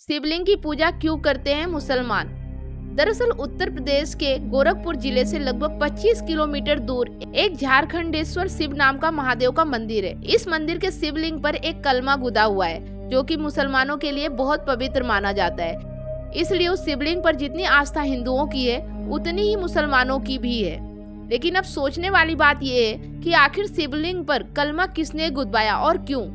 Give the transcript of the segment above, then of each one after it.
शिवलिंग की पूजा क्यों करते हैं मुसलमान? दरअसल उत्तर प्रदेश के गोरखपुर जिले से लगभग 25 किलोमीटर दूर एक झारखंडेश्वर शिव नाम का महादेव का मंदिर है। इस मंदिर के शिवलिंग पर एक कलमा गुदा हुआ है जो कि मुसलमानों के लिए बहुत पवित्र माना जाता है। इसलिए उस शिवलिंग पर जितनी आस्था हिंदुओं की है उतनी ही मुसलमानों की भी है। लेकिन अब सोचने वाली बात यह है कि आखिर शिवलिंग पर कलमा किसने गुदवाया और क्यों?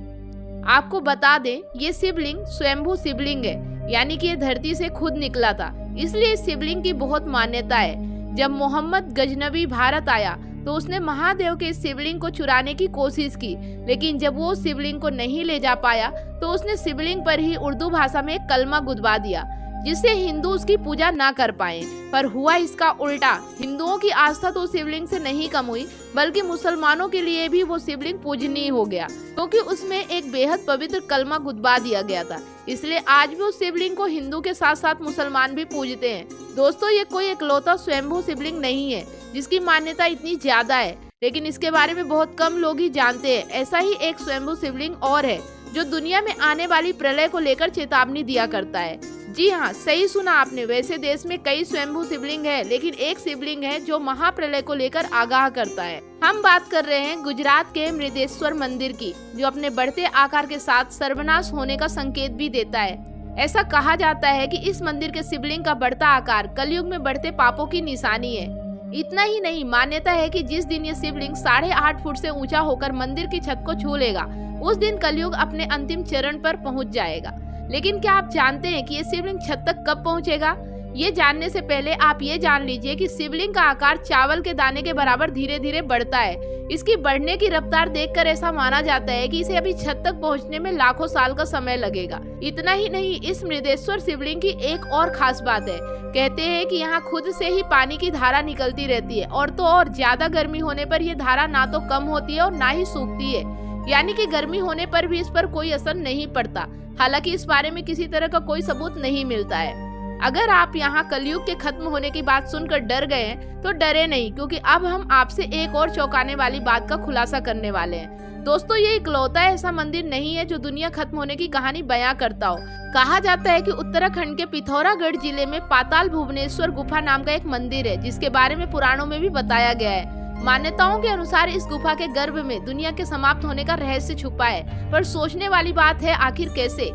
आपको बता दें, ये शिवलिंग स्वयंभू शिवलिंग है, यानी कि ये धरती से खुद निकला था। इसलिए इस शिवलिंग की बहुत मान्यता है। जब मोहम्मद गजनवी भारत आया तो उसने महादेव के इस शिवलिंग को चुराने की कोशिश की, लेकिन जब वो शिवलिंग को नहीं ले जा पाया तो उसने शिवलिंग पर ही उर्दू भाषा में एक कलमा गुदवा दिया, जिससे हिंदू उसकी पूजा ना कर पाए। पर हुआ इसका उल्टा। हिंदुओं की आस्था तो शिवलिंग से नहीं कम हुई, बल्कि मुसलमानों के लिए भी वो शिवलिंग पूजनीय हो गया, क्योंकि उसमें एक बेहद पवित्र कलमा गुदवा दिया गया था। इसलिए आज भी उस शिवलिंग को हिंदू के साथ साथ मुसलमान भी पूजते हैं। दोस्तों, ये कोई इकलौता स्वयंभू शिवलिंग नहीं है जिसकी मान्यता इतनी ज्यादा है, लेकिन इसके बारे में बहुत कम लोग ही जानते हैं। ऐसा ही एक स्वयंभू शिवलिंग और है जो दुनिया में आने वाली प्रलय को लेकर चेतावनी दिया करता है। जी हाँ, सही सुना आपने। वैसे देश में कई स्वयंभू शिवलिंग है, लेकिन एक शिवलिंग है जो महाप्रलय को लेकर आगाह करता है। हम बात कर रहे हैं गुजरात के मृदेश्वर मंदिर की, जो अपने बढ़ते आकार के साथ सर्वनाश होने का संकेत भी देता है। ऐसा कहा जाता है कि इस मंदिर के शिवलिंग का बढ़ता आकार कलयुग में बढ़ते पापों की निशानी है। इतना ही नहीं, मान्यता है कि जिस दिन ये शिवलिंग 8.5 फुट से ऊंचा होकर मंदिर की छत को छू लेगा, उस दिन कलयुग अपने अंतिम चरण पर पहुंच जाएगा। लेकिन क्या आप जानते हैं कि ये शिवलिंग छत तक कब पहुंचेगा? ये जानने से पहले आप ये जान लीजिए कि शिवलिंग का आकार चावल के दाने के बराबर धीरे धीरे बढ़ता है। इसकी बढ़ने की रफ्तार देखकर ऐसा माना जाता है कि इसे अभी छत तक पहुंचने में लाखों साल का समय लगेगा। इतना ही नहीं, इस मृदेश्वर शिवलिंग की एक और खास बात है। कहते हैं कि यहाँ खुद से ही पानी की धारा निकलती रहती है, और तो और ज्यादा गर्मी होने पर ये धारा ना तो कम होती है और ना ही सूखती है, यानी कि गर्मी होने पर भी इस पर कोई असर नहीं पड़ता। हालांकि इस बारे में किसी तरह का कोई सबूत नहीं मिलता है। अगर आप यहाँ कलयुग के खत्म होने की बात सुनकर डर गए हैं तो डरे नहीं, क्योंकि अब हम आपसे एक और चौंकाने वाली बात का खुलासा करने वाले हैं। दोस्तों, ये इकलौता ऐसा मंदिर नहीं है जो दुनिया खत्म होने की कहानी बयां करता हो। कहा जाता है कि उत्तराखंड के पिथौरागढ़ जिले में पाताल भुवनेश्वर गुफा नाम का एक मंदिर है, जिसके बारे में पुराणों में भी बताया गया है। मान्यताओं के अनुसार इस गुफा के गर्भ में दुनिया के समाप्त होने का रहस्य छुपा है, पर सोचने वाली बात है आखिर कैसे?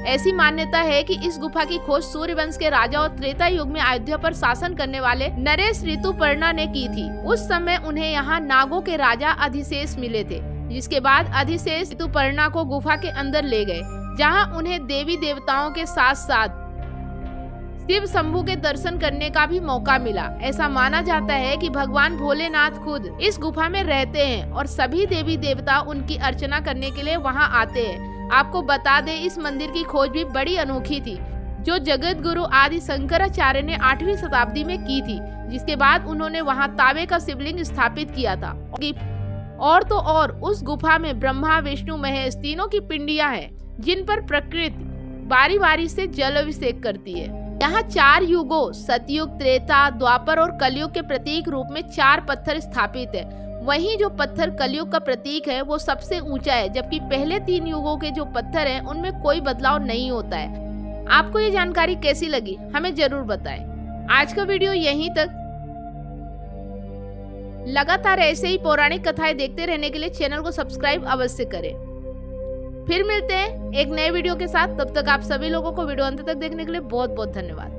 ऐसी मान्यता है कि इस गुफा की खोज सूर्यवंश के राजा और त्रेता युग में अयोध्या पर शासन करने वाले नरेश ऋतुपर्णा ने की थी। उस समय उन्हें यहाँ नागों के राजा अधिशेष मिले थे, जिसके बाद अधिशेष ऋतुपर्णा को गुफा के अंदर ले गए, जहाँ उन्हें देवी देवताओं के साथ साथ शिव शंभू के दर्शन करने का भी मौका मिला। ऐसा माना जाता है कि भगवान भोलेनाथ खुद इस गुफा में रहते हैं और सभी देवी देवता उनकी अर्चना करने के लिए वहां आते हैं। आपको बता दें, इस मंदिर की खोज भी बड़ी अनोखी थी, जो जगत गुरु आदि शंकराचार्य ने 8वीं शताब्दी में की थी, जिसके बाद उन्होंने वहां तांबे का शिवलिंग स्थापित किया था। और तो और उस गुफा में ब्रह्मा, विष्णु, महेश तीनों की पिंडियां हैं, जिन पर प्रकृति बारी बारी से जल अभिषेक करती है। यहाँ 4 युगों सतयुग, त्रेता, द्वापर और कलयुग के प्रतीक रूप में 4 पत्थर स्थापित है। वहीं जो पत्थर कलयुग का प्रतीक है वो सबसे ऊंचा है, जबकि पहले 3 युगों के जो पत्थर हैं उनमें कोई बदलाव नहीं होता है। आपको ये जानकारी कैसी लगी हमें जरूर बताएं। आज का वीडियो यहीं तक। लगातार ऐसे ही पौराणिक कथाएं देखते रहने के लिए चैनल को सब्सक्राइब अवश्य करें। फिर मिलते हैं एक नए वीडियो के साथ। तब तक आप सभी लोगों को वीडियो अंत तक देखने के लिए बहुत बहुत धन्यवाद।